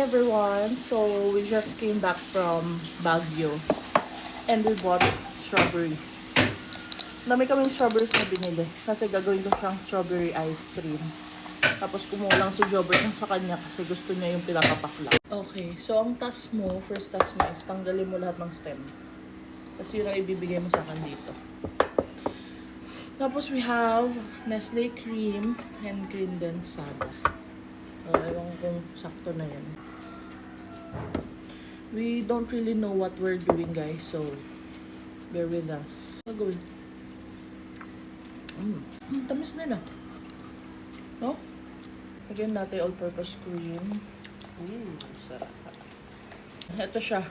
everyone! So, we just came back from Baguio and we bought strawberries. Dami kaming strawberries na binili kasi gagawin ko siyang strawberry ice cream. Tapos kumulang si Jobert sa kanya kasi gusto niya yung pinakapak lang. Okay, so ang task mo, first task mo is tanggalin mo lahat ng stem. Kasi yun ang ibibigay mo sa akin dito. Tapos we have Nestle cream and cream densada. Ewan kung sakto na yan. We don't really know what we're doing, guys, so bear with us. Gagawin. Tamis na. No? Again, natin all-purpose cream. Sarap. Ito siya.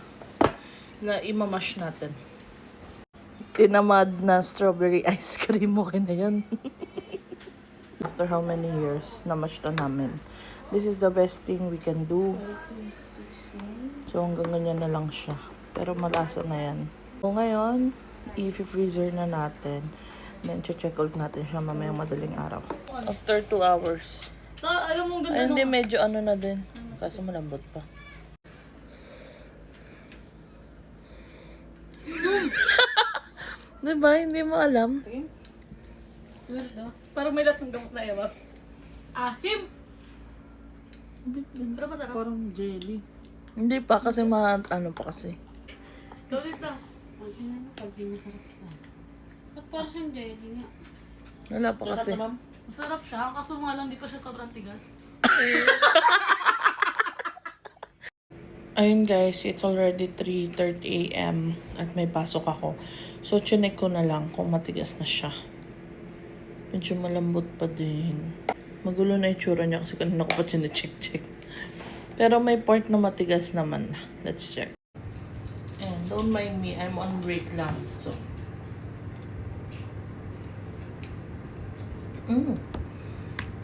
Na imamash natin. Tinamad na strawberry ice cream mo na yan. After how many years, na-mash na namin. This is the best thing we can do. So, hanggang ganyan na lang siya. Pero malasa na yan. So, ngayon, i-freezer na natin. Then, check out natin siya mamayang madaling araw. After 2 hours. Alam mo, ganda. Ay, hindi, medyo ano na din. Kaso malambot pa. Diba? Hindi mo alam. Parang may lasang gamot na ewa. Ahim! Pero masarap. Parang jelly. Hindi pa kasi ano pa kasi. Gawin na. Pag di masarap pa. Ba't parang siyang jelly nga? Wala pa kasi. Masarap siya, kaso nga lang di pa siya sobrang tigas. Ayun guys, it's already 3:30 AM at may pasok ako. So, chinek ko na lang kung matigas na siya. Medyo malambot pa din. Magulo na itsura niya kasi kanina ko pa chinecheck. Pero may part na matigas naman. Let's check. And don't mind me, I'm on break lang. So,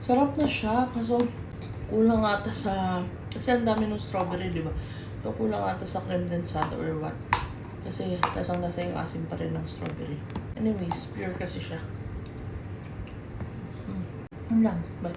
sarap na siya. Kaso, kulang ata sa... Kasi ang dami ng strawberry, di ba? So, kulang ata sa creme densada or what. Kasi, lasang-lasa yung asim pa rin ng strawberry. Anyways, pure kasi siya. Lang. Bye.